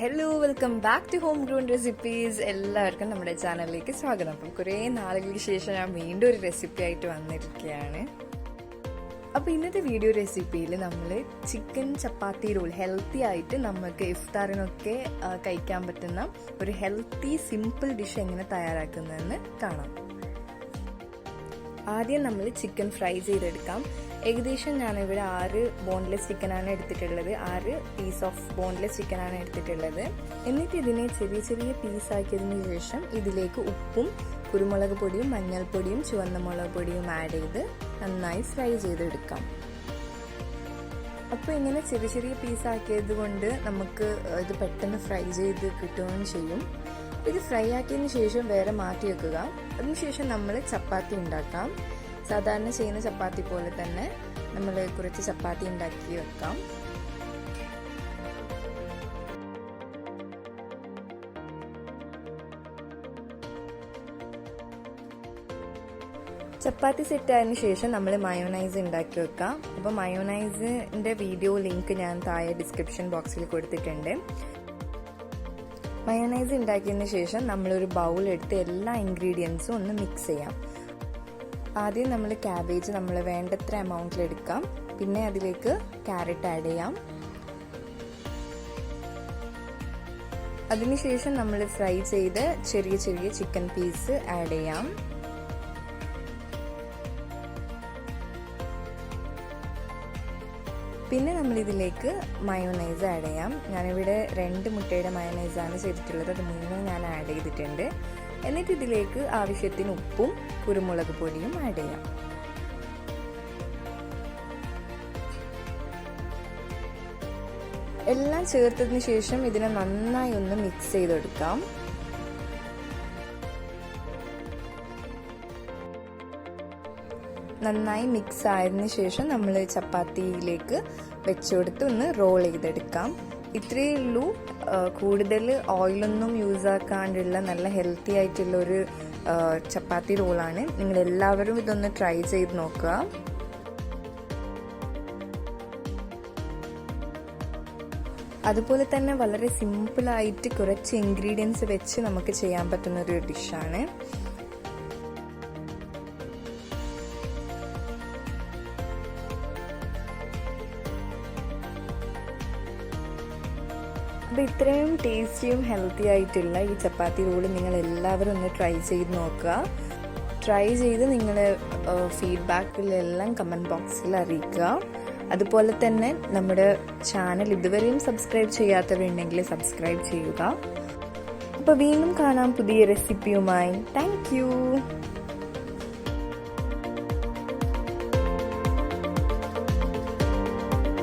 Hello, welcome back to homegrown recipes. എല്ലാവർക്കും നമ്മുടെ ചാനലിലേക്ക് സ്വാഗതം. അപ്പം കുറേ നാളുകൾക്ക് ശേഷം ഞാൻ വീണ്ടും ഒരു റെസിപ്പി ആയിട്ട് വന്നിരിക്കുകയാണ്. അപ്പോൾ ഇന്നത്തെ വീഡിയോ റെസിപ്പിയിൽ നമ്മൾ ചിക്കൻ ചപ്പാത്തി റോൾ ഹെൽത്തി ആയിട്ട് നമുക്ക് ഇഫ്താറിനൊക്കെ കഴിക്കാൻ പറ്റുന്ന ഒരു ഹെൽത്തി സിമ്പിൾ ഡിഷ് എങ്ങനെ തയ്യാറാക്കുന്നതെന്ന് കാണാം. ആദ്യം നമ്മൾ ചിക്കൻ ഫ്രൈ ചെയ്തെടുക്കാം. ഏകദേശം ഞാനിവിടെ 6 ബോൺലെസ് ചിക്കനാണ് എടുത്തിട്ടുള്ളത്. 6 പീസ് ഓഫ് ബോൺലെസ് ചിക്കനാണ് എടുത്തിട്ടുള്ളത്. എന്നിട്ട് ഇതിനെ ചെറിയ ചെറിയ പീസാക്കിയതിന് ശേഷം ഇതിലേക്ക് ഉപ്പും കുരുമുളക് പൊടിയും മഞ്ഞൾപ്പൊടിയും ചുവന്ന മുളക് പൊടിയും ആഡ് ചെയ്ത് നന്നായി ഫ്രൈ ചെയ്തെടുക്കാം. അപ്പോൾ ഇങ്ങനെ ചെറിയ ചെറിയ പീസാക്കിയത് കൊണ്ട് നമുക്ക് ഇത് പെട്ടെന്ന് ഫ്രൈ ചെയ്ത് കിട്ടുകയും ചെയ്യും. ഇത് ഫ്രൈ ആക്കിയതിന് ശേഷം വേറെ മാറ്റി വെക്കുക. അതിനുശേഷം നമ്മൾ ചപ്പാത്തി ഉണ്ടാക്കാം. സാധാരണ ചെയ്യുന്ന ചപ്പാത്തി പോലെ തന്നെ നമ്മൾ കുറച്ച് ചപ്പാത്തി ഉണ്ടാക്കി വെക്കാം. ചപ്പാത്തി സെറ്റ് ആയതിനു ശേഷം നമ്മൾ മയോനൈസ് ഉണ്ടാക്കി വെക്കാം. അപ്പോൾ മയോനൈസിൻ്റെ വീഡിയോ ലിങ്ക് ഞാൻ താഴെ ഡിസ്ക്രിപ്ഷൻ ബോക്സിൽ കൊടുത്തിട്ടുണ്ട്. മയോനൈസ് ഉണ്ടാക്കിയതിന് ശേഷം നമ്മളൊരു ബൗൾ എടുത്ത് എല്ലാ ഇൻഗ്രീഡിയൻസും ഒന്ന് മിക്സ് ചെയ്യാം. ആദ്യം നമ്മൾ ക്യാബേജ് നമ്മൾ വേണ്ടത്ര എമൗണ്ടിൽ എടുക്കാം. പിന്നെ അതിലേക്ക് ക്യാരറ്റ് ആഡ് ചെയ്യാം. അതിനുശേഷം നമ്മൾ ഫ്രൈ ചെയ്ത് ചെറിയ ചെറിയ ചിക്കൻ പീസ് ആഡ് ചെയ്യാം. പിന്നെ നമ്മളിതിലേക്ക് മയോനൈസ് ആഡ് ചെയ്യാം. ഞാനിവിടെ 2 മുട്ടയുടെ മയോനൈസാണ് ചെയ്തിട്ടുള്ളത്. അത് 3 ഞാൻ ആഡ് ചെയ്തിട്ടുണ്ട്. എന്നിട്ട് ഇതിലേക്ക് ആവശ്യത്തിന് ഉപ്പും കുരുമുളക് പൊടിയും ആഡ് ചെയ്യാം. എല്ലാം ചേർത്തതിന് ശേഷം ഇതിനെ നന്നായി ഒന്ന് മിക്സ് ചെയ്തെടുക്കാം. നന്നായി മിക്സ് ആയതിനു ശേഷം നമ്മൾ ചപ്പാത്തിയിലേക്ക് വെച്ചുകൊടുത്ത് ഒന്ന് റോൾ ചെയ്തെടുക്കാം. ഇത്രയേ ഉള്ളൂ. കൂടുതൽ ഓയിലൊന്നും യൂസ് ആക്കാണ്ടുള്ള നല്ല ഹെൽത്തി ആയിട്ടുള്ള ഒരു ചപ്പാത്തി റോളാണ്. നിങ്ങളെല്ലാവരും ഇതൊന്ന് ട്രൈ ചെയ്ത് നോക്കുക. അതുപോലെ തന്നെ വളരെ സിമ്പിളായിട്ട് കുറച്ച് ഇൻഗ്രീഡിയൻസ് വെച്ച് നമുക്ക് ചെയ്യാൻ പറ്റുന്ന ഒരു ഡിഷാണ്. അപ്പോൾ ഇത്രയും ടേസ്റ്റിയും ഹെൽത്തി ആയിട്ടുള്ള ഈ ചപ്പാത്തി റോൾ നിങ്ങൾ എല്ലാവരും ഒന്ന് ട്രൈ ചെയ്ത് നോക്കുക. ട്രൈ ചെയ്ത് നിങ്ങളുടെ ഫീഡ്ബാക്കിലെല്ലാം കമൻറ്റ് ബോക്സിൽ അറിയിക്കുക. അതുപോലെ തന്നെ നമ്മുടെ ചാനൽ ഇതുവരെയും സബ്സ്ക്രൈബ് ചെയ്യാത്തവരുണ്ടെങ്കിൽ സബ്സ്ക്രൈബ് ചെയ്യുക. അപ്പോൾ വീണ്ടും കാണാം പുതിയ റെസിപ്പിയുമായി. Thank U.